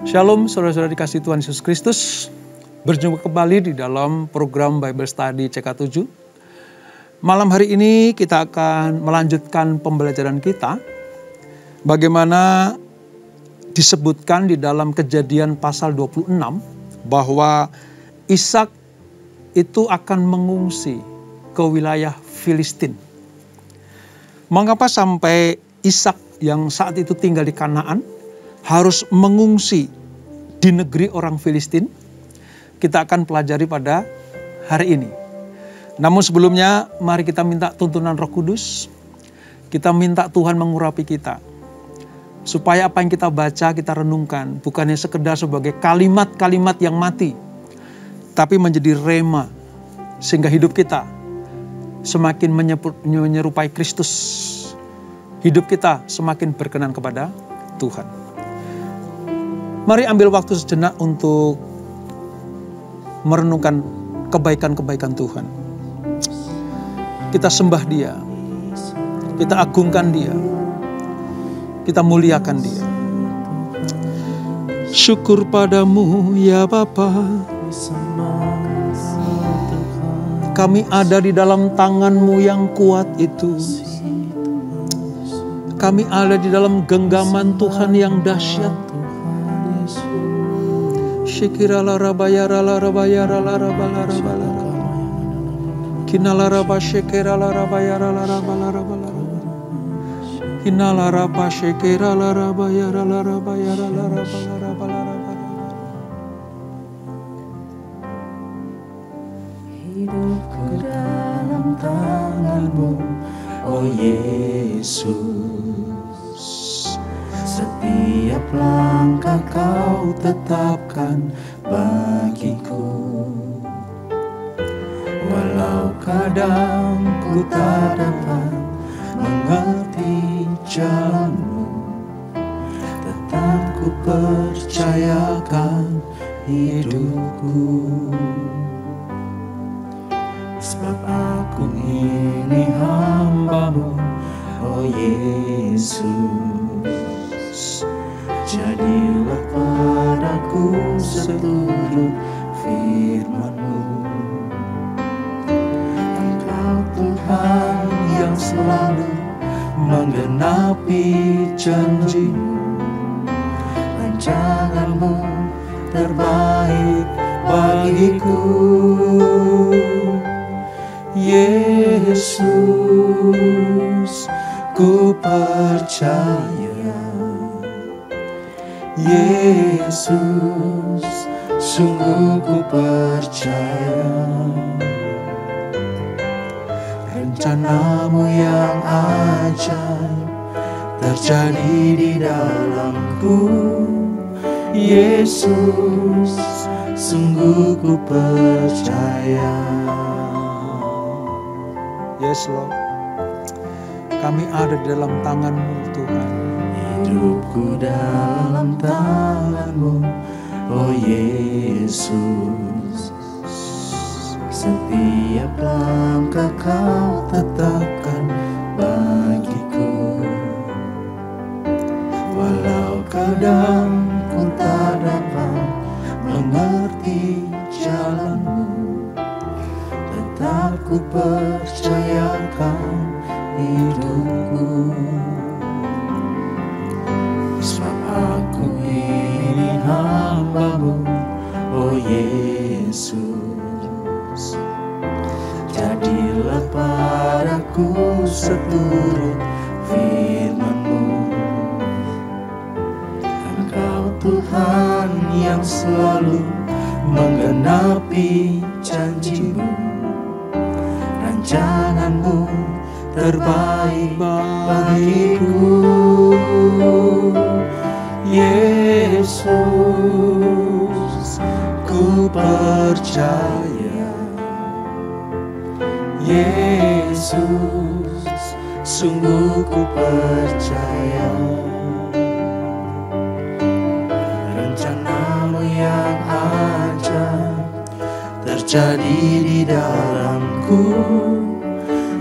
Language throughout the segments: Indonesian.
Shalom saudara-saudara dikasihi Tuhan Yesus Kristus. Berjumpa kembali di dalam program Bible Study CK7. Malam hari ini kita akan melanjutkan pembelajaran kita. Bagaimana disebutkan di dalam Kejadian pasal 26 bahwa Ishak itu akan mengungsi ke wilayah Filistin. Mengapa sampai Ishak yang saat itu tinggal di Kanaan harus mengungsi di negeri orang Filistin? Kita akan pelajari pada hari ini. Namun sebelumnya mari kita minta tuntunan Roh Kudus. Kita minta Tuhan mengurapi kita. Supaya apa yang kita baca, kita renungkan. Bukannya sekedar sebagai kalimat-kalimat yang mati. Tapi menjadi rema. Sehingga hidup kita semakin menyerupai Kristus. Hidup kita semakin berkenan kepada Tuhan. Mari ambil waktu sejenak untuk merenungkan kebaikan-kebaikan Tuhan. Kita sembah Dia. Kita agungkan Dia. Kita muliakan Dia. Syukur padamu ya Bapa. Kami ada di dalam tangan-Mu yang kuat itu. Kami ada di dalam genggaman Tuhan yang dahsyat. Shikirala rabayara la rabayara la rabala rabala. Kinala raba shikirala rabayara la rabala rabala. Kinala raba shikirala rabayara la rabayara la rabala rabala rabala. Hidupku dalam tangan-Mu, oh Yesus. Setiap langkah Kau tetapkan bagiku. Walau kadang ku tak dapat mengerti jalan-Mu, tetap ku percayakan hidupku. Sebab aku ini hamba-Mu, oh Yesus. Jadilah padaku seluruh firman-Mu. Engkau Tuhan yang selalu menggenapi janji-Mu. Rancangan-Mu terbaik bagiku. Yesus, ku percaya. Yesus, sungguh ku percaya. Rencana-Mu yang ajaib terjadi di dalamku. Yesus, sungguh ku percaya. Yes Lord. Kami ada di dalam tangan-Mu Tuhan. Hidupku dalam tangan-Mu, oh Yesus. Setiap langkah Kau tetapkan bagiku. Walau kadang ku tak dapat mengerti jalan-Mu, tetap ku percayakan hidupku. Sebab aku ini hamba-Mu, oh Yesus. Jadilah padaku seturut firman-Mu. Engkau Tuhan yang selalu menggenapi janji-Mu. Rancangan-Mu terbaik bagiku. Yesus, ku percaya. Yesus, sungguh ku percaya. Rencana-Mu yang ajaib terjadi di dalamku.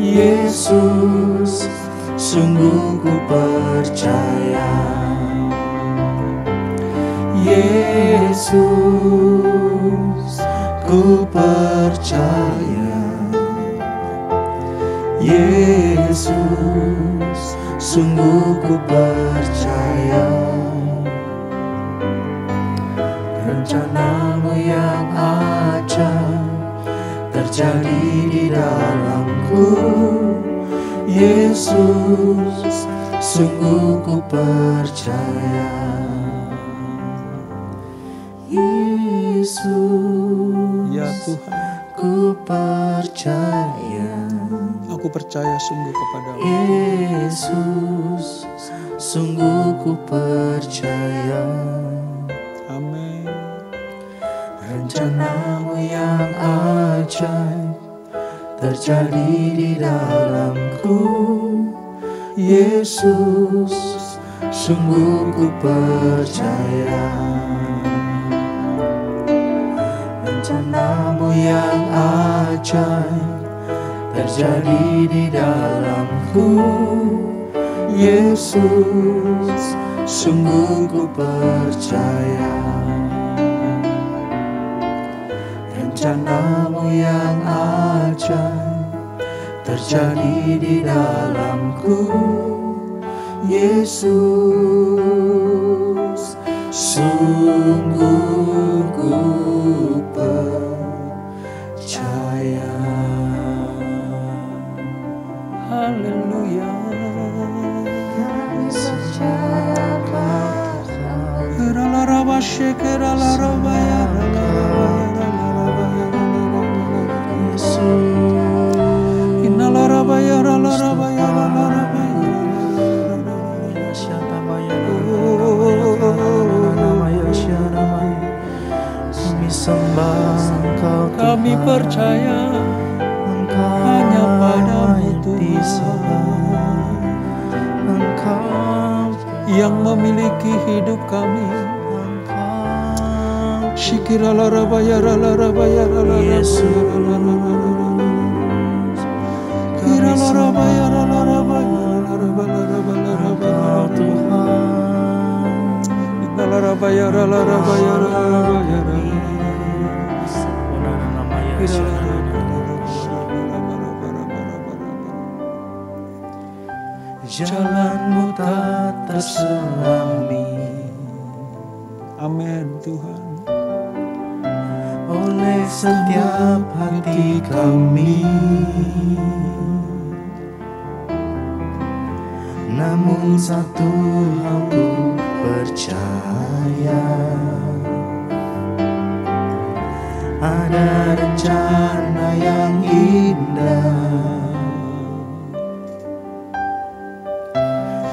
Yesus, sungguh ku percaya. Yesus, ku percaya. Yesus, sungguh ku percaya. Rencanamu yang ajaib terjadi di dalamku. Yesus, sungguh ku percaya. Yesus, Ya Tuhan, ku percaya. aku percaya sungguh kepadamu. Yesus, sungguh ku percaya. Amin. Rencanamu yang ajaib terjadi di dalamku. Yesus, sungguh ku percaya. Rencanamu yang ajaib terjadi di dalamku. Yesus, sungguh ku percaya. Rencanamu yang ajaib terjadi di dalamku. Yesus, sungguh ku percaya. Haleluya. Kami percaya hanya padamu Tuhan, Engkau yang memiliki hidup kami. Jalanmu tak terselami. Amin Tuhan. Oleh setiap hati kami, namun satu hal ku percaya, ada rencana yang indah.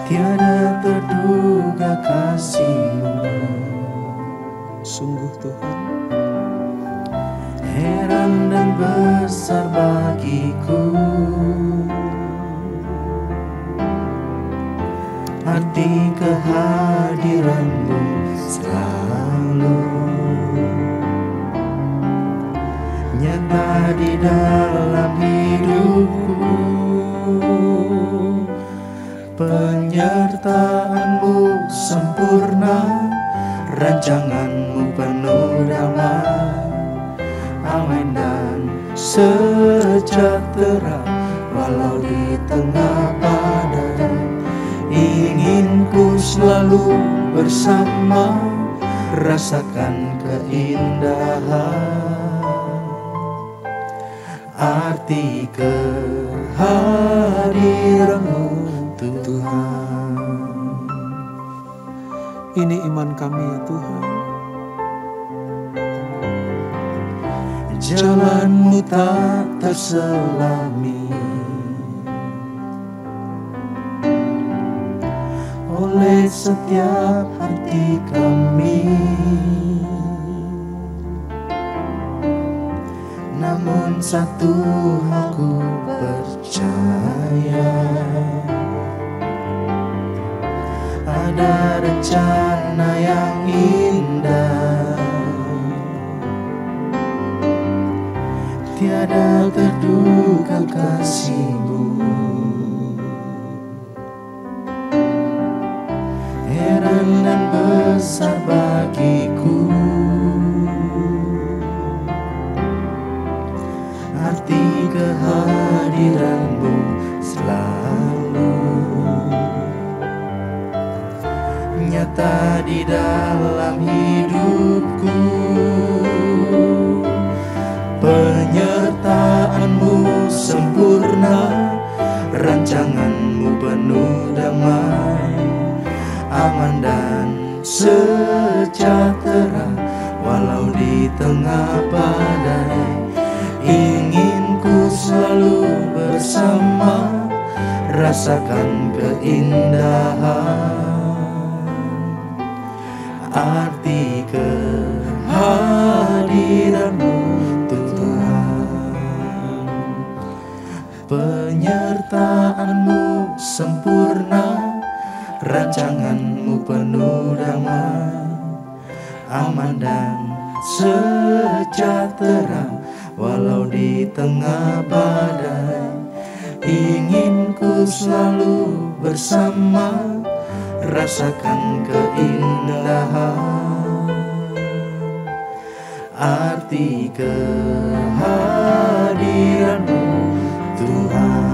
Tiada terduga kasih-Mu, Sungguh Tuhan, heran dan besar bagiku. Arti kehadiran-Mu selalu nyata di dalam hidupku. Penyertaan-Mu sempurna, rancangan-Mu penuh damai, aman dan sejahtera. Walau di tengah badai, ingin ku selalu bersama, rasakan keindahan arti kehadiran-Mu Tuhan. ini iman kami ya Tuhan. Jalan-Mu tak terselami. Oleh setiap hati kami, namun satu hal ku percaya, ada rencana yang indah. Tiada terduga kasih-Mu, heran dan besar bagi dalam hidupku. Penyertaan-Mu sempurna, rancangan-Mu penuh damai, aman dan sejahtera walau di tengah badai. Ingin ku selalu bersama, rasakan keindahan arti kehadiran-Mu Tuhan. Penyertaan-Mu sempurna, rancangan-Mu penuh damai, aman dan sejahtera walau di tengah badai. Ingin ku selalu bersama, rasakan keindahan arti kehadiran-Mu Tuhan.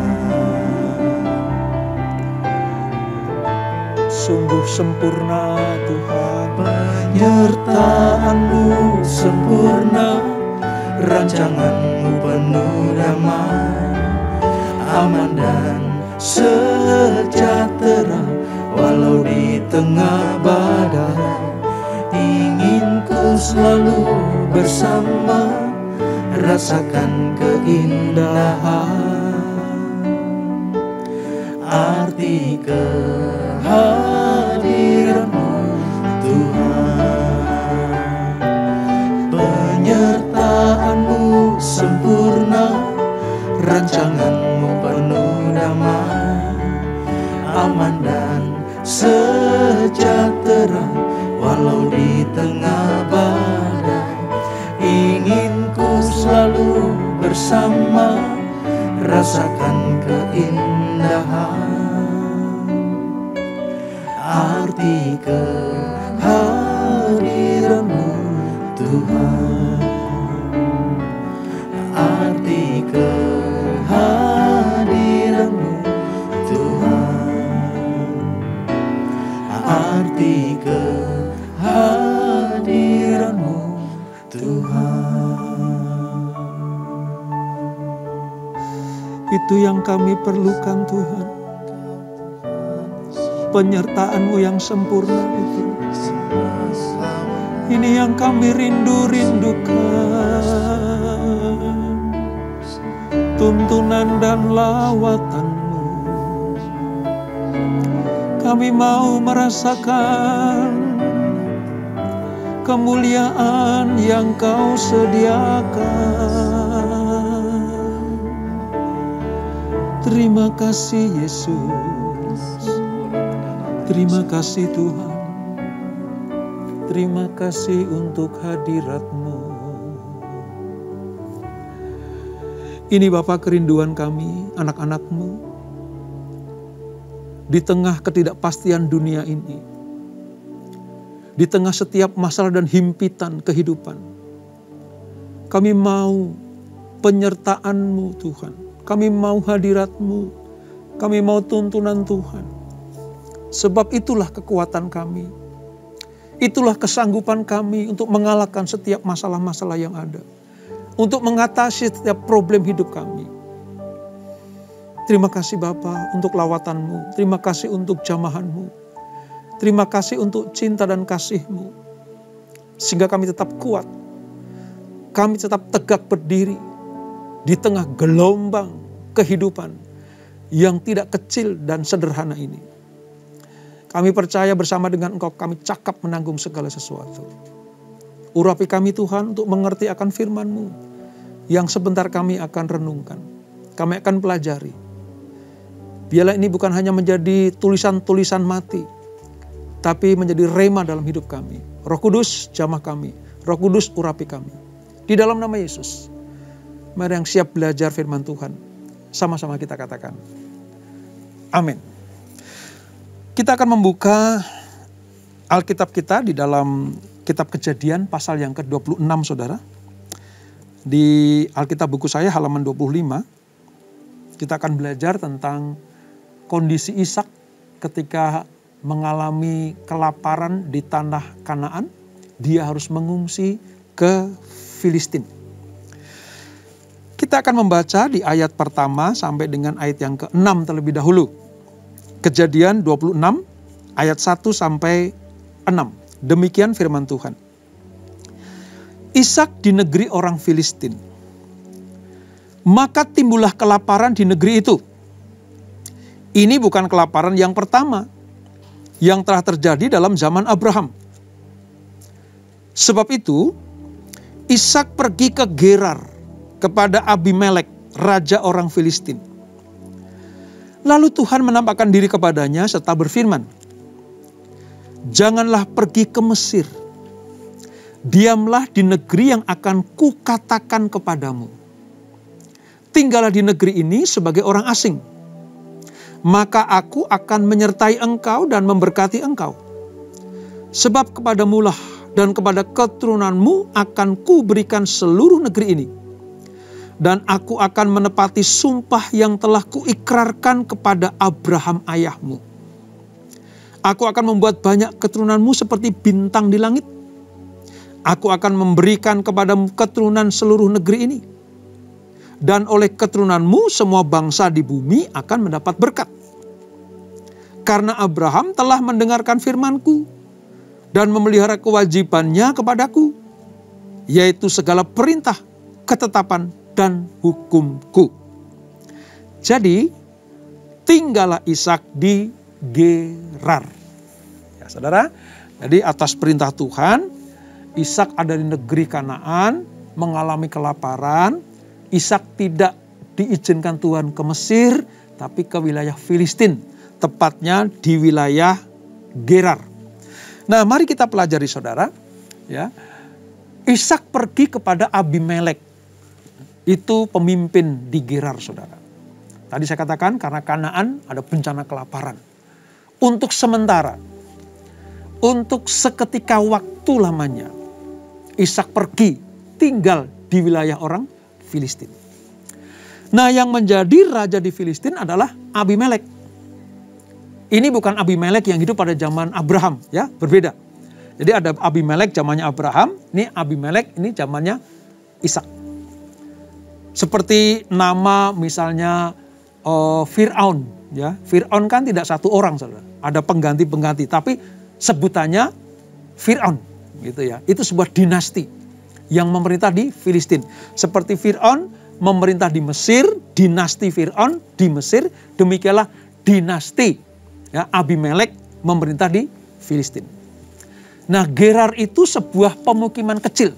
Sungguh sempurna Tuhan, penyertaan-Mu sempurna, rancangan-Mu penuh damai, aman dan sejahtera walau di tengah badai. Ingin ku selalu bersama, rasakan keindahan arti kehadiran-Mu Tuhan. Penyertaan-Mu sempurna, rancangan-Mu penuh damai, aman dan sejahtera walau di tengah badai. Ingin ku selalu bersama, rasakan keindahan arti kehadiran-Mu Tuhan. Arti kehadiran-Mu Tuhan. Arti kehadiran-Mu Tuhan. itu yang kami perlukan Tuhan. Penyertaan-Mu yang sempurna itu. Ini yang kami rindu-rindukan. Tuntunan dan lawatan-Mu. Kami mau merasakan kemuliaan yang Kau sediakan. Terima kasih Yesus. Terima kasih Tuhan. Terima kasih untuk hadirat-Mu. Ini Bapa kerinduan kami, anak-anak-Mu. Di tengah ketidakpastian dunia ini. Di tengah setiap masalah dan himpitan kehidupan. Kami mau penyertaan-Mu Tuhan. Kami mau hadirat-Mu. Kami mau tuntunan Tuhan. Sebab itulah kekuatan kami. Itulah kesanggupan kami untuk mengalahkan setiap masalah-masalah yang ada. Untuk mengatasi setiap problem hidup kami. Terima kasih Bapa untuk lawatan-Mu. Terima kasih untuk jamahan-Mu. Terima kasih untuk cinta dan kasih-Mu. Sehingga kami tetap kuat. Kami tetap tegak berdiri. Di tengah gelombang kehidupan yang tidak kecil dan sederhana ini. Kami percaya bersama dengan Engkau kami cakap menanggung segala sesuatu. Urapi kami Tuhan untuk mengerti akan firman-Mu yang sebentar kami akan renungkan. Kami akan pelajari. Biarlah ini bukan hanya menjadi tulisan-tulisan mati, tapi menjadi rema dalam hidup kami. Roh Kudus jamah kami. Roh Kudus urapi kami. Di dalam nama Yesus. Mari yang siap belajar firman Tuhan. Sama-sama kita katakan. Amin. Kita akan membuka Alkitab kita di dalam kitab Kejadian pasal yang ke-26 saudara. Di Alkitab buku saya halaman 25. Kita akan belajar tentang kondisi Ishak ketika mengalami kelaparan di tanah Kanaan, dia harus mengungsi ke Filistin. Kita akan membaca di ayat pertama sampai dengan ayat yang ke-6 terlebih dahulu. Kejadian 26 ayat 1 sampai 6. Demikian firman Tuhan. Ishak di negeri orang Filistin. Maka timbullah kelaparan di negeri itu. Ini bukan kelaparan yang pertama yang telah terjadi dalam zaman Abraham. Sebab itu, Ishak pergi ke Gerar kepada Abimelek, raja orang Filistin. Lalu Tuhan menampakkan diri kepadanya serta berfirman, "Janganlah pergi ke Mesir. Diamlah di negeri yang akan kukatakan kepadamu. Tinggallah di negeri ini sebagai orang asing. Maka aku akan menyertai engkau dan memberkati engkau. Sebab kepadamulah dan kepada keturunanmu akan kuberikan seluruh negeri ini. Dan aku akan menepati sumpah yang telah kuikrarkan kepada Abraham ayahmu. Aku akan membuat banyak keturunanmu seperti bintang di langit. Aku akan memberikan kepadamu keturunan seluruh negeri ini. Dan oleh keturunanmu semua bangsa di bumi akan mendapat berkat. Karena Abraham telah mendengarkan firmanku dan memelihara kewajibannya kepadaku, yaitu segala perintah, ketetapan, dan hukumku." Jadi, tinggallah Ishak di Gerar. Ya, saudara, jadi atas perintah Tuhan, Ishak ada di negeri Kanaan, mengalami kelaparan. Ishak tidak diizinkan Tuhan ke Mesir, tapi ke wilayah Filistin, tepatnya di wilayah Gerar. Nah, mari kita pelajari saudara, ya. Ishak pergi kepada Abimelek. Itu pemimpin di Gerar, saudara. Tadi saya katakan karena Kanaan ada bencana kelaparan. Untuk sementara, untuk seketika waktu lamanya, Ishak pergi tinggal di wilayah orang Filistin. Nah, yang menjadi raja di Filistin adalah Abimelek. Ini bukan Abimelek yang hidup pada zaman Abraham, ya, berbeda. Jadi ada Abimelek zamannya Abraham, ini Abimelek ini zamannya Ishak. Seperti nama misalnya Fir'aun, ya. Fir'aun kan tidak satu orang, saudara. Ada pengganti-pengganti, tapi sebutannya Fir'aun, gitu ya. Itu sebuah dinasti yang memerintah di Filistin. Seperti Fir'aun memerintah di Mesir, dinasti Fir'aun di Mesir, demikianlah dinasti, ya, Abimelek memerintah di Filistin. Nah, Gerar itu sebuah pemukiman kecil.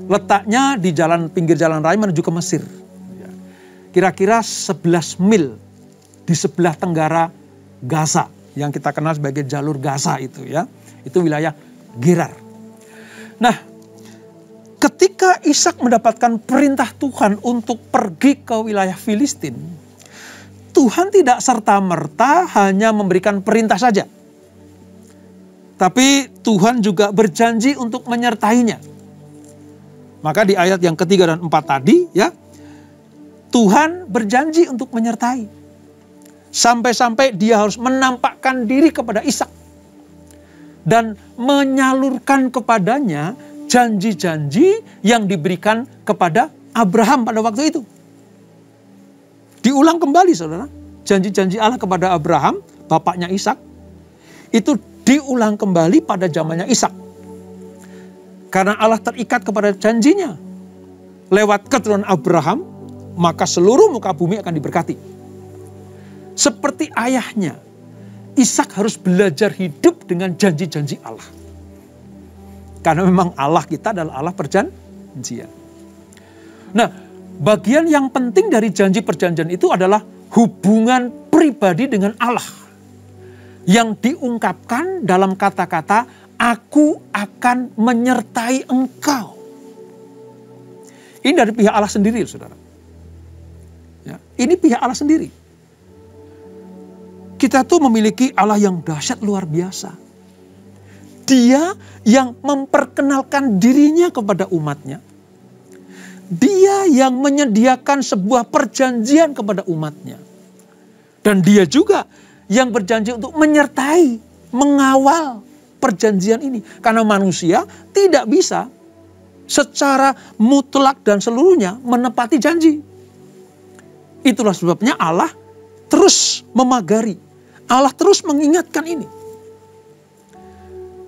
Letaknya di pinggir jalan raya menuju ke Mesir. Kira-kira 11 mil di sebelah tenggara Gaza, yang kita kenal sebagai jalur Gaza itu, ya. Itu wilayah Gerar. Nah, ketika Ishak mendapatkan perintah Tuhan untuk pergi ke wilayah Filistin, Tuhan tidak serta-merta hanya memberikan perintah saja. Tapi Tuhan juga berjanji untuk menyertainya. Maka di ayat yang ketiga dan 4 tadi, ya, Tuhan berjanji untuk menyertai. Sampai-sampai dia harus menampakkan diri kepada Ishak. Dan menyalurkan kepadanya janji-janji yang diberikan kepada Abraham pada waktu itu. Diulang kembali, saudara. Janji-janji Allah kepada Abraham, bapaknya Ishak, itu diulang kembali pada zamannya Ishak. Karena Allah terikat kepada janjinya. Lewat keturunan Abraham, maka seluruh muka bumi akan diberkati. Seperti ayahnya, Ishak harus belajar hidup dengan janji-janji Allah. Karena memang Allah kita adalah Allah perjanjian. Nah, bagian yang penting dari janji perjanjian itu adalah hubungan pribadi dengan Allah. Yang diungkapkan dalam kata-kata, "Aku akan menyertai engkau." Ini dari pihak Allah sendiri, saudara. Ya, ini pihak Allah sendiri. Kita tuh memiliki Allah yang dahsyat luar biasa. Dia yang memperkenalkan dirinya kepada umatnya. Dia yang menyediakan sebuah perjanjian kepada umatnya. Dan dia juga yang berjanji untuk menyertai, mengawal perjanjian ini. Karena manusia tidak bisa secara mutlak dan seluruhnya menepati janji. Itulah sebabnya Allah terus memagari. Allah terus mengingatkan ini.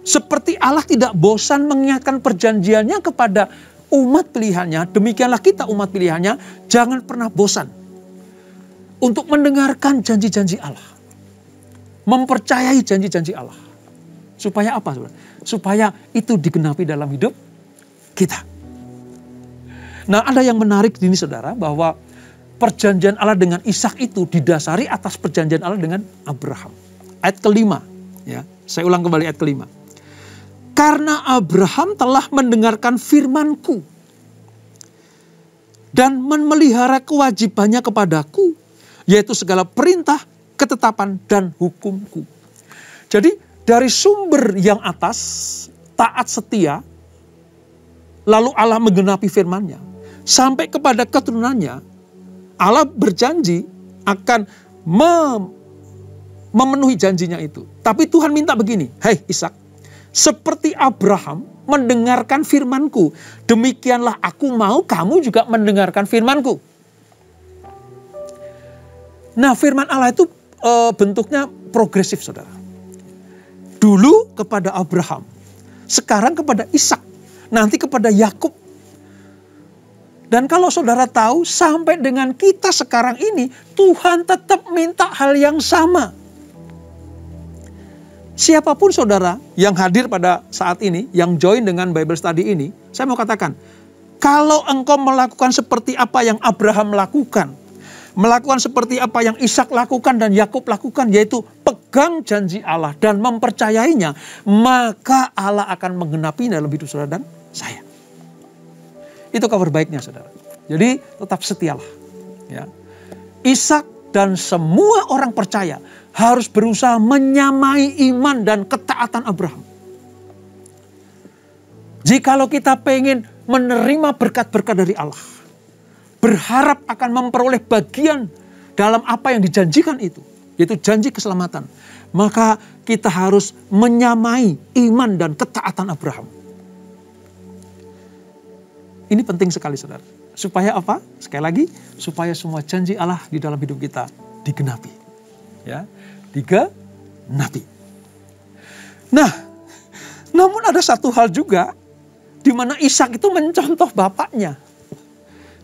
Seperti Allah tidak bosan mengingatkan perjanjiannya kepada umat pilihannya, demikianlah kita umat pilihannya jangan pernah bosan untuk mendengarkan janji-janji Allah. Mempercayai janji-janji Allah. Supaya apa? Supaya itu digenapi dalam hidup kita. Nah, ada yang menarik di ini saudara, bahwa perjanjian Allah dengan Ishak itu didasari atas perjanjian Allah dengan Abraham. Ayat kelima, ya, saya ulang kembali ayat kelima. Karena Abraham telah mendengarkan firman-Ku dan memelihara kewajibannya kepadaku, yaitu segala perintah, ketetapan, dan hukum-Ku. Jadi dari sumber yang atas, taat setia, lalu Allah menggenapi firman-Nya, sampai kepada keturunannya, Allah berjanji akan memenuhi janjinya itu. Tapi Tuhan minta begini, hei Ishak, seperti Abraham mendengarkan firman-Ku, demikianlah aku mau kamu juga mendengarkan firman-Ku. Nah, firman Allah itu bentuknya progresif, saudara. Dulu kepada Abraham, sekarang kepada Ishak, nanti kepada Yakub. Dan kalau saudara tahu, sampai dengan kita sekarang ini, Tuhan tetap minta hal yang sama. Siapapun saudara yang hadir pada saat ini, yang join dengan Bible Study ini, saya mau katakan, kalau engkau melakukan seperti apa yang Abraham lakukan, melakukan seperti apa yang Ishak lakukan dan Yakub lakukan, yaitu pegang janji Allah dan mempercayainya, maka Allah akan menggenapi dalam hidup saudara dan saya. Itu kabar baiknya saudara. Jadi tetap setialah. Ya. Ishak dan semua orang percaya harus berusaha menyamai iman dan ketaatan Abraham. Jikalau kita pengen menerima berkat-berkat dari Allah, berharap akan memperoleh bagian dalam apa yang dijanjikan itu, yaitu janji keselamatan, maka kita harus menyamai iman dan ketaatan Abraham. Ini penting sekali saudara. Supaya apa? Sekali lagi, supaya semua janji Allah di dalam hidup kita digenapi. Ya, digenapi. Nah, namun ada satu hal juga di mana Ishak itu mencontoh bapaknya.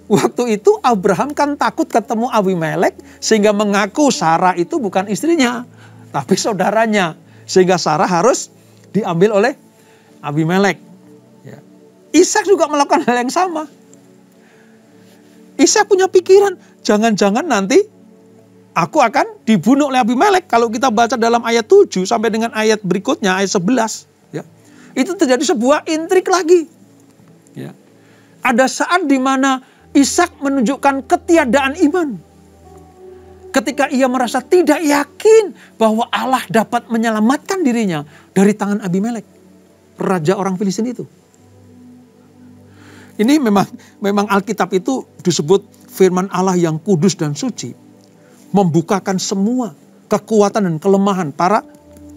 Waktu itu Abraham kan takut ketemu Abimelek sehingga mengaku Sarah itu bukan istrinya, tapi saudaranya. Sehingga Sarah harus diambil oleh Abimelek. Ya. Ishak juga melakukan hal yang sama. Ishak punya pikiran, jangan-jangan nanti aku akan dibunuh oleh Abimelek. Kalau kita baca dalam ayat 7 sampai dengan ayat berikutnya, ayat 11. Ya, itu terjadi sebuah intrik lagi. Ya. Ada saat di mana Ishak menunjukkan ketiadaan iman. Ketika ia merasa tidak yakin bahwa Allah dapat menyelamatkan dirinya dari tangan Abimelek, raja orang Filistin itu. Ini memang Alkitab itu disebut firman Allah yang kudus dan suci, membukakan semua kekuatan dan kelemahan para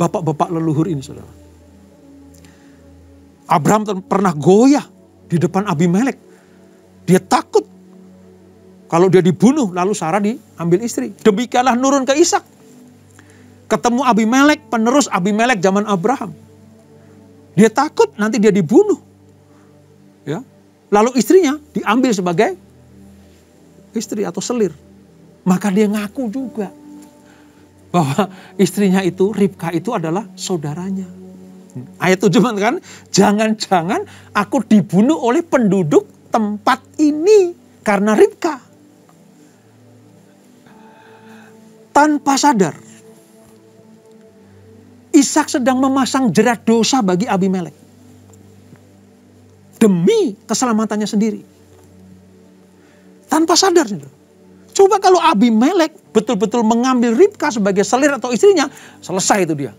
bapak-bapak leluhur ini, saudara. Abraham pernah goyah di depan Abimelek. Dia takut kalau dia dibunuh, lalu Sarah diambil istri. Demikianlah nurun ke Ishak. Ketemu Abimelek, penerus Abimelek zaman Abraham. Dia takut nanti dia dibunuh. Ya. Lalu istrinya diambil sebagai istri atau selir. Maka dia ngaku juga bahwa istrinya itu, Ribka itu adalah saudaranya. Ayat 7 kan, jangan-jangan aku dibunuh oleh penduduk tempat ini karena Ribka. Tanpa sadar, Ishak sedang memasang jerat dosa bagi Abimelek. Demi keselamatannya sendiri. Tanpa sadar. Coba kalau Abimelek betul-betul mengambil Ribka sebagai selir atau istrinya, selesai itu dia.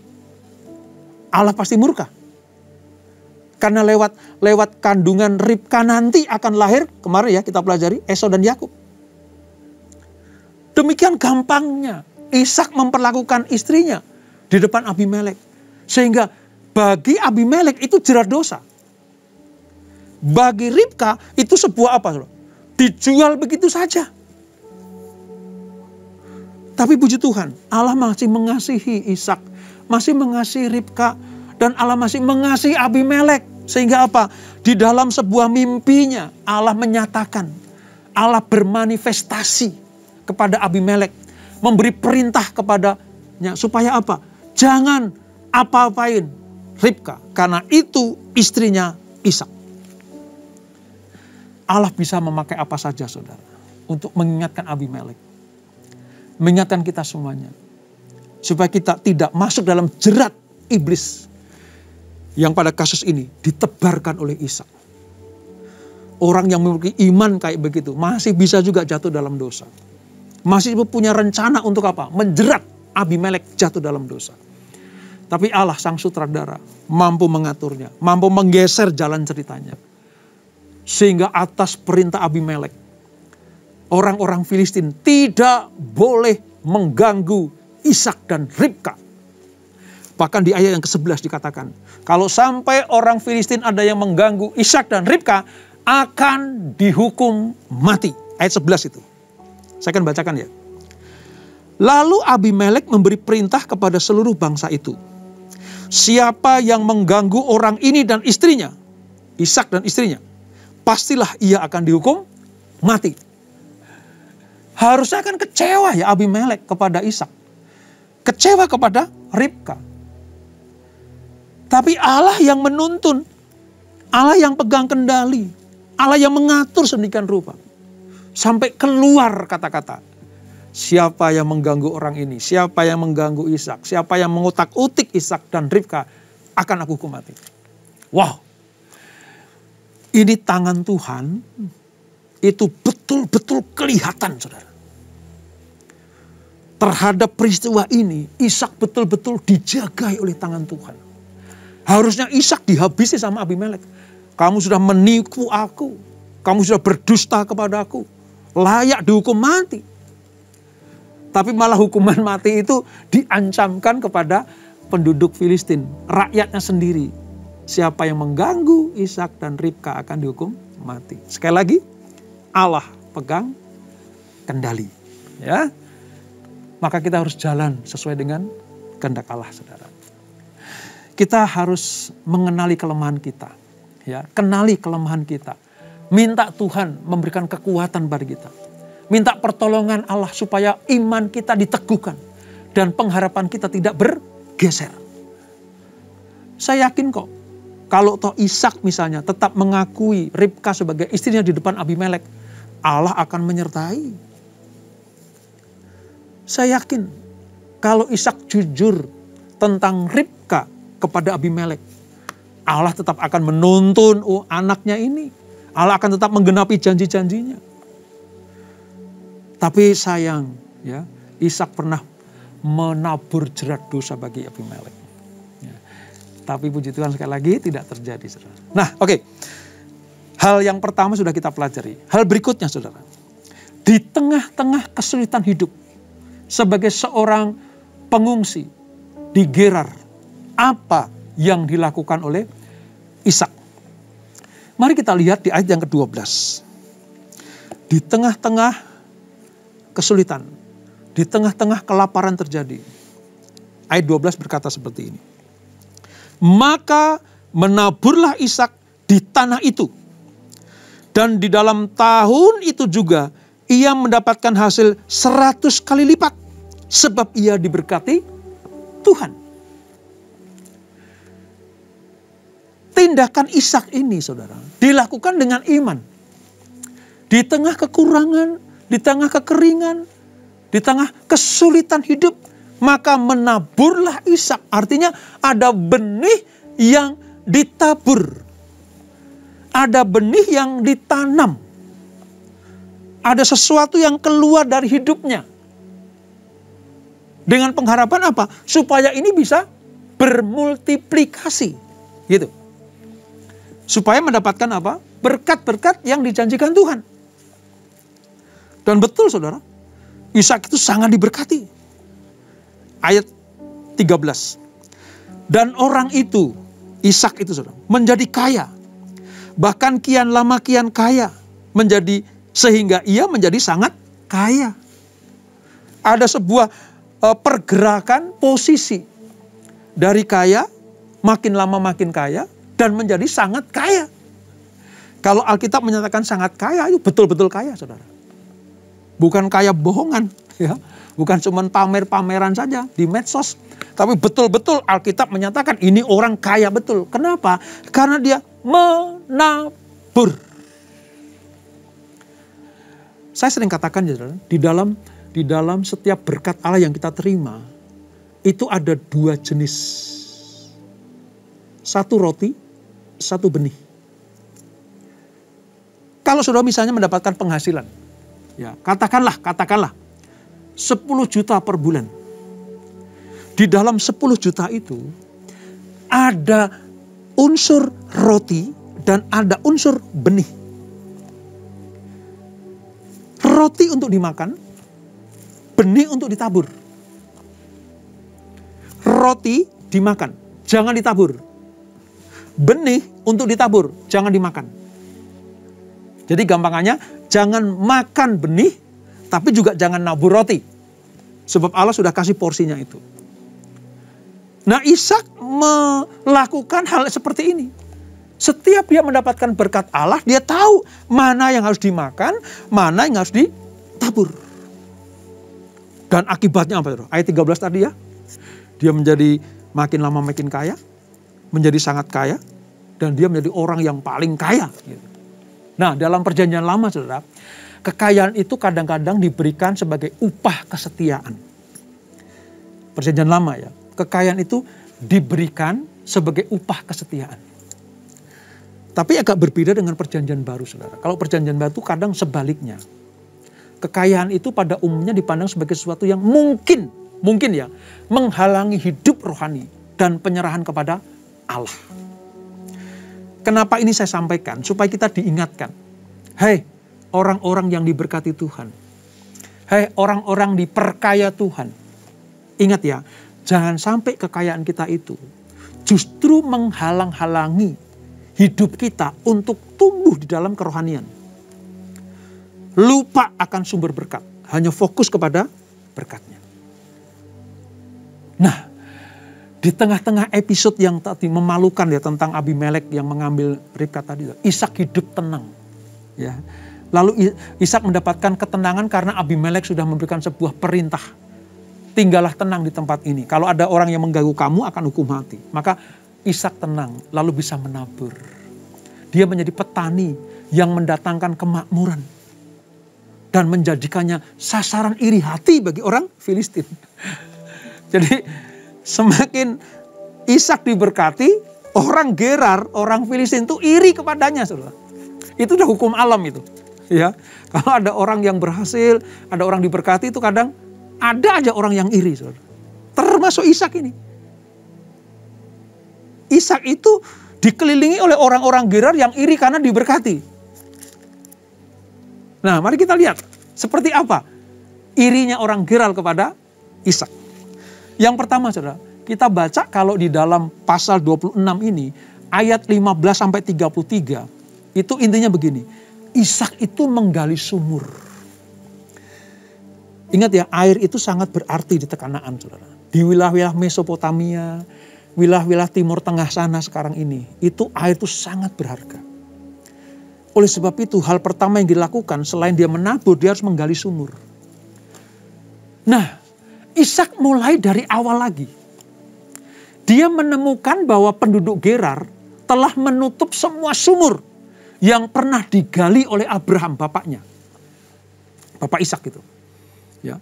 Allah pasti murka. Karena lewat kandungan Ribka nanti akan lahir, kemarin ya kita pelajari, Esau dan Yakub. Demikian gampangnya Ishak memperlakukan istrinya di depan Abimelek. Sehingga bagi Abimelek itu jerat dosa. Bagi Ribka itu sebuah apa? Dijual begitu saja. Tapi puji Tuhan, Allah masih mengasihi Ishak, masih mengasihi Ribka, dan Allah masih mengasihi Abimelek. Sehingga apa? Di dalam sebuah mimpinya Allah menyatakan, Allah bermanifestasi kepada Abimelek, memberi perintah kepadanya supaya apa? Jangan apa-apain Ribka, karena itu istrinya Ishak. Allah bisa memakai apa saja, saudara, untuk mengingatkan Abimelek, mengingatkan kita semuanya, supaya kita tidak masuk dalam jerat iblis yang pada kasus ini ditebarkan oleh Ishak. Orang yang memiliki iman kayak begitu masih bisa juga jatuh dalam dosa. Masih punya rencana untuk apa? Menjerat Abimelek jatuh dalam dosa. Tapi Allah sang sutradara mampu mengaturnya, mampu menggeser jalan ceritanya. Sehingga atas perintah Abimelek, orang-orang Filistin tidak boleh mengganggu Ishak dan Ribka. Bahkan di ayat yang ke-11 dikatakan, kalau sampai orang Filistin ada yang mengganggu Ishak dan Ribka, akan dihukum mati. Ayat 11 itu. Saya akan bacakan ya. Lalu Abimelek memberi perintah kepada seluruh bangsa itu. Siapa yang mengganggu orang ini dan istrinya, Ishak dan istrinya, pastilah ia akan dihukum mati. Harusnya kan kecewa ya Abimelek kepada Ishak. Kecewa kepada Ribka. Tapi Allah yang menuntun. Allah yang pegang kendali. Allah yang mengatur sedemikian rupa. Sampai keluar kata-kata. Siapa yang mengganggu orang ini? Siapa yang mengganggu Ishak? Siapa yang mengutak-utik Ishak dan Ribka? Akan aku hukum mati. Wow. Ini tangan Tuhan. Itu betul-betul kelihatan, saudara. Terhadap peristiwa ini, Ishak betul-betul dijagai oleh tangan Tuhan. Harusnya Ishak dihabisi sama Abimelek. Kamu sudah menipu aku. Kamu sudah berdusta kepadaku. Layak dihukum mati. Tapi malah hukuman mati itu diancamkan kepada penduduk Filistin. Rakyatnya sendiri. Siapa yang mengganggu Ishak dan Ribka akan dihukum mati. Sekali lagi, Allah pegang kendali. Ya, maka kita harus jalan sesuai dengan kehendak Allah, saudara. Kita harus mengenali kelemahan kita. Ya, kenali kelemahan kita. Minta Tuhan memberikan kekuatan pada kita. Minta pertolongan Allah supaya iman kita diteguhkan. Dan pengharapan kita tidak bergeser. Saya yakin kok. Kalau toh Ishak misalnya tetap mengakui Ribka sebagai istrinya di depan Abimelek. Allah akan menyertai. Saya yakin. Kalau Ishak jujur tentang Ribka kepada Abimelek. Allah tetap akan menuntun anaknya ini. Allah akan tetap menggenapi janji-janjinya. Tapi sayang, ya, Ishak pernah menabur jerat dosa bagi Abimelek. Ya. Tapi puji Tuhan sekali lagi tidak terjadi, saudara. Nah, oke. Hal yang pertama sudah kita pelajari. Hal berikutnya, saudara. Di tengah-tengah kesulitan hidup, sebagai seorang pengungsi di Gerar, apa yang dilakukan oleh Ishak? Mari kita lihat di ayat yang ke-12. Di tengah-tengah kesulitan, di tengah-tengah kelaparan terjadi. Ayat 12 berkata seperti ini. Maka menaburlah Ishak di tanah itu. Dan di dalam tahun itu juga ia mendapatkan hasil 100 kali lipat. Sebab ia diberkati Tuhan. Tindakan Ishak ini, saudara, dilakukan dengan iman. Di tengah kekurangan, di tengah kekeringan, di tengah kesulitan hidup, maka menaburlah Ishak. Artinya ada benih yang ditabur. Ada benih yang ditanam. Ada sesuatu yang keluar dari hidupnya. Dengan pengharapan apa? Supaya ini bisa bermultiplikasi. Gitu. Supaya mendapatkan apa? Berkat-berkat yang dijanjikan Tuhan. Dan betul, saudara. Ishak itu sangat diberkati. ayat 13. Dan orang itu, Ishak itu saudara, menjadi kaya. Bahkan kian lama kian kaya. Sehingga ia menjadi sangat kaya. Ada sebuah pergerakan posisi. Dari kaya, makin lama makin kaya, dan menjadi sangat kaya. Kalau Alkitab menyatakan sangat kaya, itu betul-betul kaya saudara. Bukan kaya bohongan, ya. Bukan cuma pamer-pameran saja di medsos. Tapi betul-betul Alkitab menyatakan ini orang kaya betul. Kenapa? Karena dia menabur. Saya sering katakan saudara, di dalam setiap berkat Allah yang kita terima, itu ada 2 jenis. 1 roti, 1 benih. Kalau saudara misalnya mendapatkan penghasilan, ya katakanlah 10 juta per bulan. Di dalam 10 juta itu ada unsur roti dan ada unsur benih. Roti untuk dimakan, benih untuk ditabur. Roti dimakan, jangan ditabur. Benih untuk ditabur, jangan dimakan. Jadi gampangannya, jangan makan benih, tapi juga jangan nabur roti. Sebab Allah sudah kasih porsinya itu. Nah, Ishak melakukan hal seperti ini. Setiap dia mendapatkan berkat Allah, dia tahu mana yang harus dimakan, mana yang harus ditabur. Dan akibatnya apa? Ayat 13 tadi ya. Dia menjadi makin lama makin kaya, menjadi sangat kaya, dan dia menjadi orang yang paling kaya. Nah, dalam perjanjian lama saudara, kekayaan itu kadang-kadang diberikan sebagai upah kesetiaan. Perjanjian lama ya, kekayaan itu diberikan sebagai upah kesetiaan. Tapi agak berbeda dengan perjanjian baru saudara. Kalau perjanjian baru kadang sebaliknya. Kekayaan itu pada umumnya dipandang sebagai sesuatu yang mungkin ya, menghalangi hidup rohani dan penyerahan kepada Allah. Kenapa ini saya sampaikan? Supaya kita diingatkan. Hei orang-orang yang diberkati Tuhan. Hei orang-orang diperkaya Tuhan. Ingat ya, jangan sampai kekayaan kita itu justru menghalang-halangi hidup kita untuk tumbuh di dalam kerohanian. Lupa akan sumber berkat. Hanya fokus kepada berkatnya. Nah, di tengah-tengah episode yang tadi memalukan ya tentang Abimelek yang mengambil Ribka tadi. Ishak hidup tenang. Ya. Lalu Ishak mendapatkan ketenangan karena Abimelek sudah memberikan sebuah perintah. Tinggallah tenang di tempat ini. Kalau ada orang yang mengganggu kamu akan hukum mati. Maka Ishak tenang, lalu bisa menabur. Dia menjadi petani yang mendatangkan kemakmuran. Dan menjadikannya sasaran iri hati bagi orang Filistin. Jadi semakin Ishak diberkati, orang Gerar, orang Filistin itu iri kepadanya. Saudara. Itu udah hukum alam itu. Ya, kalau ada orang yang berhasil, ada orang diberkati itu kadang ada aja orang yang iri. Saudara. Termasuk Ishak ini. Ishak itu dikelilingi oleh orang-orang Gerar yang iri karena diberkati. Nah, mari kita lihat seperti apa irinya orang Gerar kepada Ishak. Yang pertama saudara, kita baca kalau di dalam pasal 26 ini, ayat 15 sampai 33, itu intinya begini. Ishak itu menggali sumur. Ingat ya, air itu sangat berarti di Kanaan saudara. Di wilayah Mesopotamia, wilayah Timur Tengah sana sekarang ini, itu air itu sangat berharga. Oleh sebab itu hal pertama yang dilakukan selain dia menabur, dia harus menggali sumur. Nah, Ishak mulai dari awal lagi. Dia menemukan bahwa penduduk Gerar telah menutup semua sumur yang pernah digali oleh Abraham bapaknya. Bapak Ishak itu. Ya.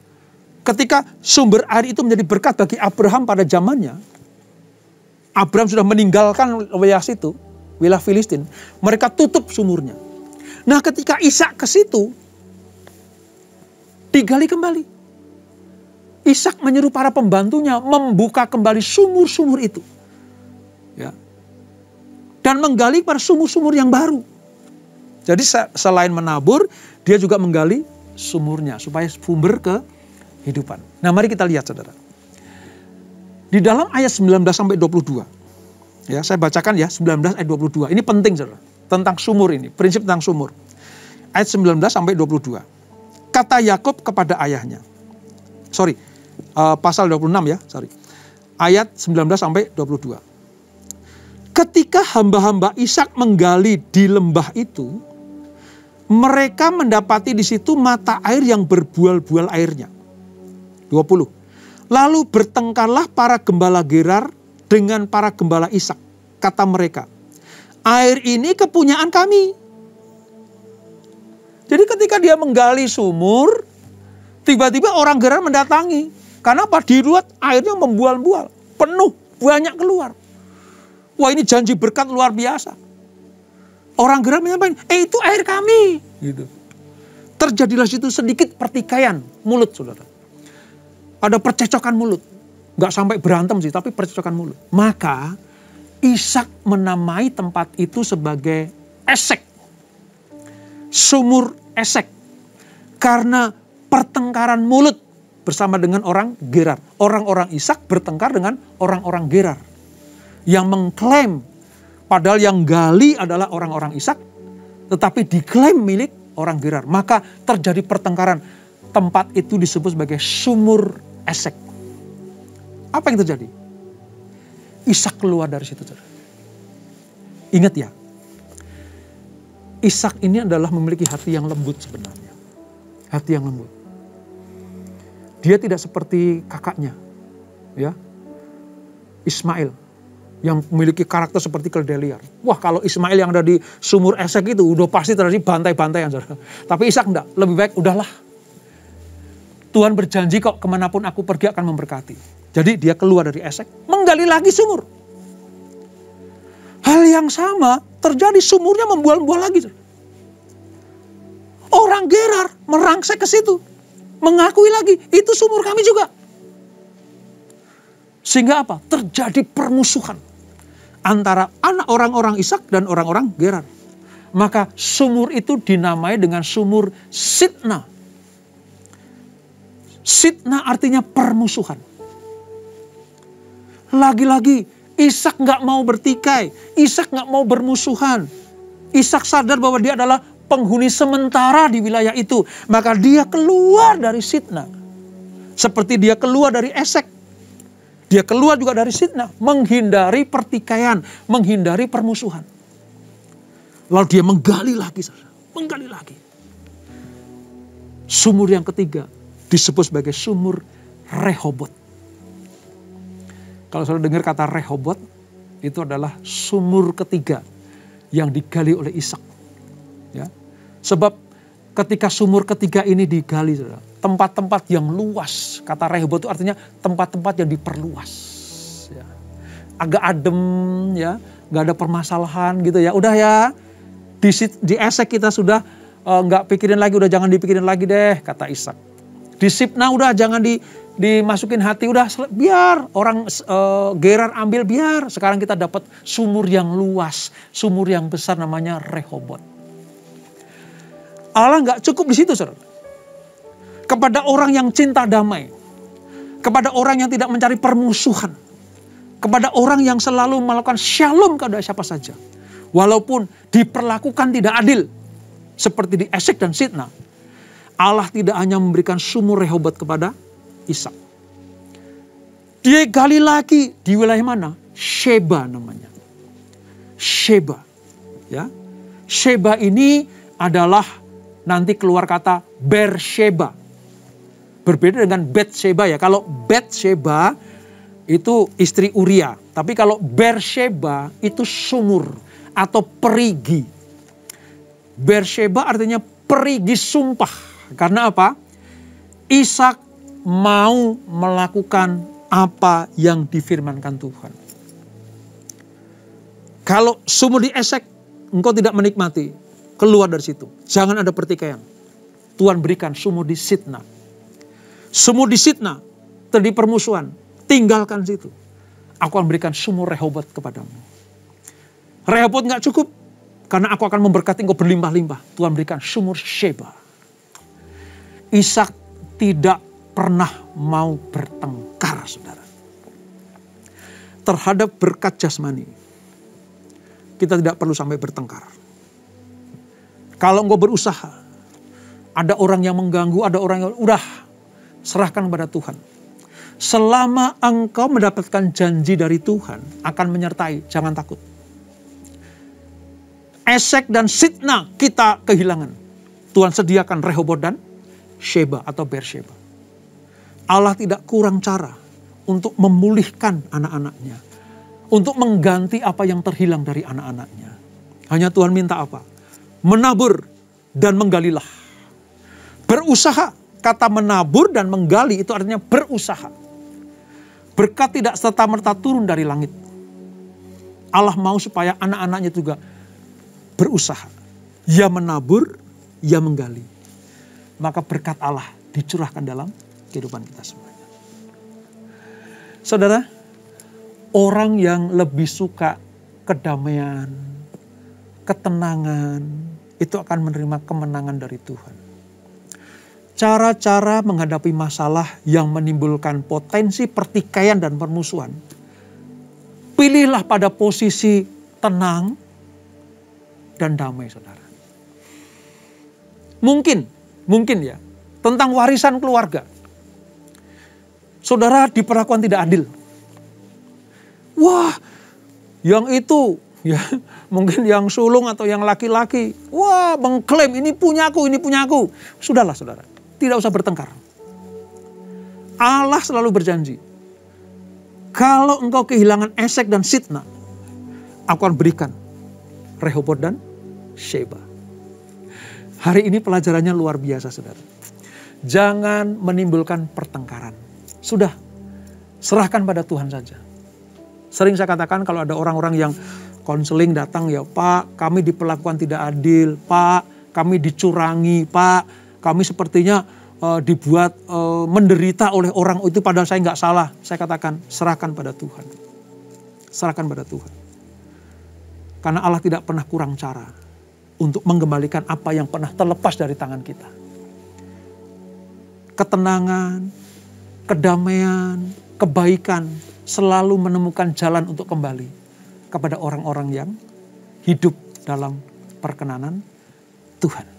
Ketika sumber air itu menjadi berkat bagi Abraham pada zamannya, Abraham sudah meninggalkan wilayah situ, wilayah Filistin. Mereka tutup sumurnya. Nah, ketika Ishak ke situ, digali kembali. Ishak menyuruh para pembantunya membuka kembali sumur-sumur itu. Ya. Dan menggali pada sumur-sumur yang baru. Jadi selain menabur, dia juga menggali sumurnya supaya sumber kehidupan. Nah, mari kita lihat saudara. Di dalam ayat 19 sampai 22. Ya, saya bacakan ya 19 ayat 22. Ini penting saudara. Tentang sumur ini, prinsip tentang sumur. Ayat 19 sampai 22. Kata Yakub kepada ayahnya. Pasal 26 ya, Ayat 19 sampai 22. Ketika hamba-hamba Ishak menggali di lembah itu, mereka mendapati di situ mata air yang berbual-bual airnya. 20. Lalu bertengkarlah para gembala Gerar dengan para gembala Ishak. Kata mereka, air ini kepunyaan kami. Jadi ketika dia menggali sumur, tiba-tiba orang Gerar mendatangi. Karena apa? Dilihat airnya membual-bual, penuh, banyak keluar. Wah, ini janji berkat luar biasa. Orang Gerar menyampaikan, itu air kami. Gitu. Terjadilah situ sedikit pertikaian mulut, saudara. Ada percecokan mulut. Nggak sampai berantem sih, tapi percecokan mulut. Maka Ishak menamai tempat itu sebagai Esek. Sumur Esek. Karena pertengkaran mulut bersama dengan orang Gerar. Orang-orang Ishak bertengkar dengan orang-orang Gerar. Yang mengklaim, padahal yang gali adalah orang-orang Ishak, tetapi diklaim milik orang Gerar. Maka terjadi pertengkaran. Tempat itu disebut sebagai sumur Esek. Apa yang terjadi? Ishak keluar dari situ. Ingat ya, Ishak ini adalah memiliki hati yang lembut sebenarnya. Hati yang lembut. Dia tidak seperti kakaknya, ya, Ismail, yang memiliki karakter seperti keledai liar. Wah, kalau Ismail yang ada di sumur Esek itu udah pasti terjadi bantai-bantaian. Tapi Ishak enggak, lebih baik udahlah. Tuhan berjanji kok kemanapun aku pergi akan memberkati. Jadi dia keluar dari Esek, menggali lagi sumur. Hal yang sama terjadi, sumurnya membual-bual lagi. Orang Gerar merangsek ke situ. Mengakui lagi, itu sumur kami juga. Sehingga apa? Terjadi permusuhan antara anak orang-orang Ishak dan orang-orang Gerar. Maka sumur itu dinamai dengan sumur Sitna. Sitna artinya permusuhan. Lagi-lagi Ishak gak mau bertikai. Ishak gak mau bermusuhan. Ishak sadar bahwa dia adalah penghuni sementara di wilayah itu. Maka dia keluar dari Sitna. Seperti dia keluar dari Esek. Dia keluar juga dari Sitna. Menghindari pertikaian. Menghindari permusuhan. Lalu dia menggali lagi. Menggali lagi. Sumur yang ketiga disebut sebagai sumur Rehobot. Kalau saudara dengar kata Rehobot, itu adalah sumur ketiga yang digali oleh Ishak. Ya. Sebab ketika sumur ketiga ini digali, tempat-tempat yang luas, kata Rehobot itu artinya tempat-tempat yang diperluas. Ya. Agak adem, ya, nggak ada permasalahan gitu ya. Udah ya, di Esek kita sudah nggak pikirin lagi, udah jangan dipikirin lagi deh, kata Ishak. Di Sitna udah jangan dimasukin hati, udah biar orang Gerar ambil, biar. Sekarang kita dapat sumur yang luas, sumur yang besar namanya Rehobot. Allah nggak cukup di situ, saudara. Kepada orang yang cinta damai, kepada orang yang tidak mencari permusuhan, kepada orang yang selalu melakukan shalom kepada siapa saja, walaupun diperlakukan tidak adil, seperti di Esek dan Sitna. Allah tidak hanya memberikan sumur Rehobot kepada Ishak. Dia gali lagi di wilayah mana? Sheba namanya. Sheba. Ya. Sheba ini adalah nanti keluar kata Beersheba. Berbeda dengan Betsheba ya. Kalau Betsheba itu istri Uria. Tapi kalau Beersheba itu sumur atau perigi. Beersheba artinya perigi sumpah. Karena apa? Ishak mau melakukan apa yang difirmankan Tuhan. Kalau sumur di Esek engkau tidak menikmati, keluar dari situ. Jangan ada pertikaian. Tuhan berikan sumur di Sitna. Sumur di Sitna terjadi permusuhan. Tinggalkan situ. Aku akan berikan sumur Rehobot kepadamu. Rehobot gak cukup. Karena aku akan memberkati engkau berlimpah-limpah. Tuhan berikan sumur Sheba. Ishak tidak pernah mau bertengkar, saudara. terhadap berkat jasmani, kita tidak perlu sampai bertengkar. Kalau engkau berusaha, ada orang yang mengganggu, ada orang yang udah serahkan kepada Tuhan. Selama engkau mendapatkan janji dari Tuhan akan menyertai, jangan takut. Esek dan Sitna kita kehilangan. Tuhan sediakan Rehobot dan Sheba atau Beersheba. Allah tidak kurang cara untuk memulihkan anak-anaknya. Untuk mengganti apa yang terhilang dari anak-anaknya. Hanya Tuhan minta apa? Menabur dan menggalilah. Berusaha. Kata menabur dan menggali itu artinya berusaha. Berkat tidak serta-merta turun dari langit. Allah mau supaya anak-anaknya juga berusaha. Ya menabur, ya menggali. Maka berkat Allah dicurahkan dalam kehidupan kita semuanya. Saudara, orang yang lebih suka kedamaian, ketenangan, itu akan menerima kemenangan dari Tuhan. Cara-cara menghadapi masalah yang menimbulkan potensi pertikaian dan permusuhan. Pilihlah pada posisi tenang dan damai, saudara. Mungkin ya, tentang warisan keluarga. Saudara diperlakukan tidak adil. Wah, yang itu ya mungkin yang sulung atau yang laki-laki, wah mengklaim ini punyaku, ini punyaku. Sudahlah saudara. Tidak usah bertengkar. Allah selalu berjanji. Kalau engkau kehilangan Esek dan Sitna, aku akan berikan Rehobot dan Sheba. Hari ini pelajarannya luar biasa saudara. Jangan menimbulkan pertengkaran. Sudah, serahkan pada Tuhan saja. Sering saya katakan kalau ada orang-orang yang konseling datang, ya Pak, kami diperlakukan tidak adil, Pak, kami dicurangi, Pak. Kami sepertinya dibuat menderita oleh orang itu padahal saya nggak salah. Saya katakan serahkan pada Tuhan. Serahkan pada Tuhan. Karena Allah tidak pernah kurang cara untuk mengembalikan apa yang pernah terlepas dari tangan kita. Ketenangan, kedamaian, kebaikan selalu menemukan jalan untuk kembali kepada orang-orang yang hidup dalam perkenanan Tuhan.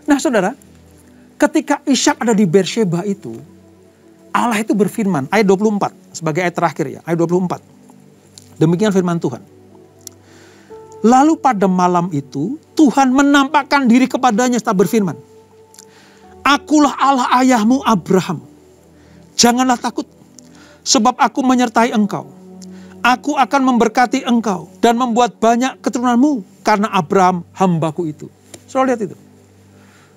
Nah saudara, ketika Ishak ada di Beersheba itu, Allah itu berfirman, ayat 24, sebagai ayat terakhir ya, ayat 24. Demikian firman Tuhan. Lalu pada malam itu, Tuhan menampakkan diri kepadanya serta berfirman, Akulah Allah ayahmu Abraham, janganlah takut, sebab aku menyertai engkau. Aku akan memberkati engkau dan membuat banyak keturunanmu karena Abraham hambaku itu. Saudara lihat itu.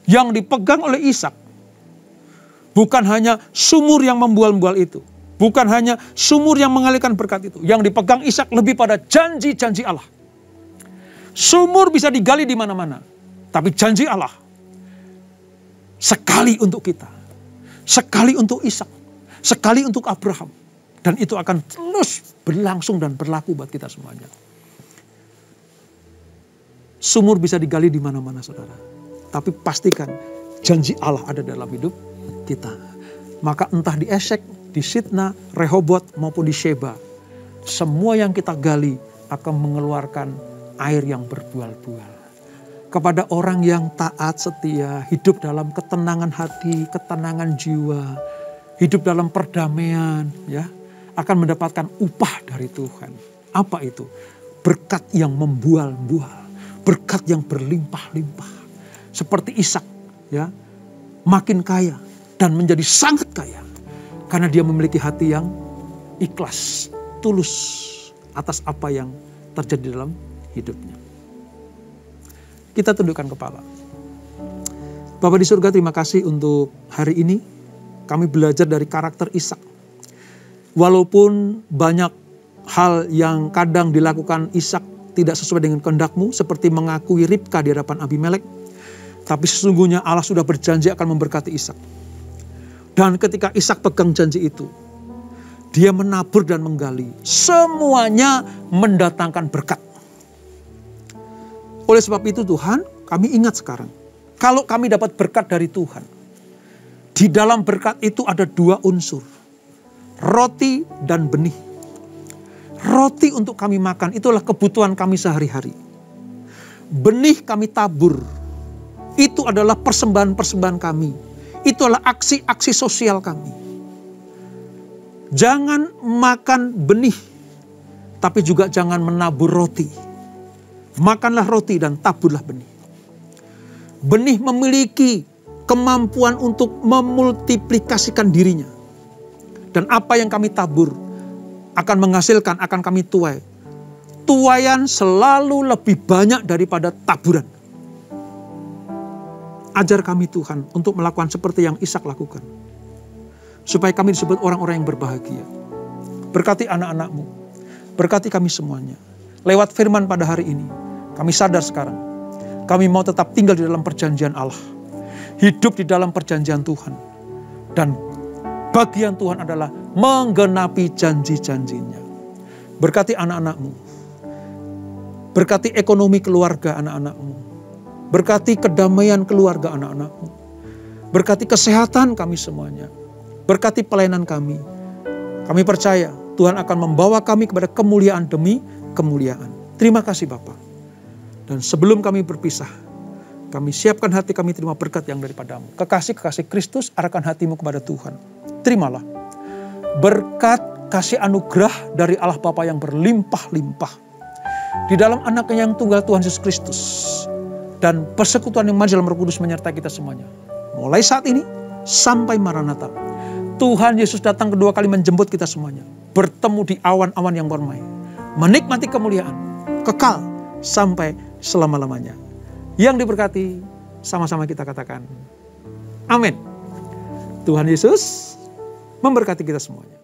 Yang dipegang oleh Ishak bukan hanya sumur yang membual-bual itu. Bukan hanya sumur yang mengalirkan berkat itu. Yang dipegang Ishak lebih pada janji-janji Allah. Sumur bisa digali di mana-mana. Tapi janji Allah sekali untuk kita. Sekali untuk Ishak. Sekali untuk Abraham. Dan itu akan terus berlangsung dan berlaku buat kita semuanya. Sumur bisa digali di mana-mana saudara. Tapi pastikan janji Allah ada dalam hidup kita. Maka entah di Esek, di Sitna, Rehobot maupun di Sheba. Semua yang kita gali akan mengeluarkan air yang berbual-bual. Kepada orang yang taat setia, hidup dalam ketenangan hati, ketenangan jiwa. Hidup dalam perdamaian, ya, akan mendapatkan upah dari Tuhan. Apa itu? Berkat yang membual-bual. Berkat yang berlimpah-limpah. Seperti Ishak, ya, makin kaya dan menjadi sangat kaya karena dia memiliki hati yang ikhlas, tulus atas apa yang terjadi dalam hidupnya. Kita tundukkan kepala. Bapa di surga, terima kasih untuk hari ini. Kami belajar dari karakter Ishak. Walaupun banyak hal yang kadang dilakukan Ishak tidak sesuai dengan kehendak-Mu, seperti mengakui Ribka di hadapan Abimelek. Tapi sesungguhnya Allah sudah berjanji akan memberkati Ishak. Dan ketika Ishak pegang janji itu, dia menabur dan menggali. Semuanya mendatangkan berkat. Oleh sebab itu Tuhan, kami ingat sekarang. Kalau kami dapat berkat dari Tuhan, di dalam berkat itu ada dua unsur. roti dan benih. Roti untuk kami makan, itulah kebutuhan kami sehari-hari. Benih kami tabur, itu adalah persembahan-persembahan kami. Itu adalah aksi-aksi sosial kami. Jangan makan benih, tapi juga jangan menabur roti. Makanlah roti dan taburlah benih. Benih memiliki kemampuan untuk memultiplikasikan dirinya. Dan apa yang kami tabur akan menghasilkan, akan kami tuai. Tuaian selalu lebih banyak daripada taburan. Ajar kami Tuhan untuk melakukan seperti yang Ishak lakukan. Supaya kami disebut orang-orang yang berbahagia. Berkati anak-anak-Mu. Berkati kami semuanya. Lewat firman pada hari ini, kami sadar sekarang. Kami mau tetap tinggal di dalam perjanjian Allah. Hidup di dalam perjanjian Tuhan. Dan bagian Tuhan adalah menggenapi janji-janjinya. Berkati anak-anak-Mu. Berkati ekonomi keluarga anak-anak-Mu. Berkati kedamaian keluarga anak-anak-Mu. Berkati kesehatan kami semuanya. Berkati pelayanan kami. Kami percaya Tuhan akan membawa kami kepada kemuliaan demi kemuliaan. Terima kasih Bapa. Dan sebelum kami berpisah, kami siapkan hati kami terima berkat yang daripada-Mu. Kekasih-kekasih Kristus, arahkan hatimu kepada Tuhan. Terimalah berkat kasih anugerah dari Allah Bapa yang berlimpah-limpah. Di dalam anaknya yang tunggal Tuhan Yesus Kristus. Dan persekutuan yang manis dalam Roh Kudus menyertai kita semuanya. Mulai saat ini sampai Maranatha. Tuhan Yesus datang kedua kali menjemput kita semuanya. Bertemu di awan-awan yang permai. Menikmati kemuliaan. Kekal sampai selama-lamanya. Yang diberkati sama-sama kita katakan. Amin. Tuhan Yesus memberkati kita semuanya.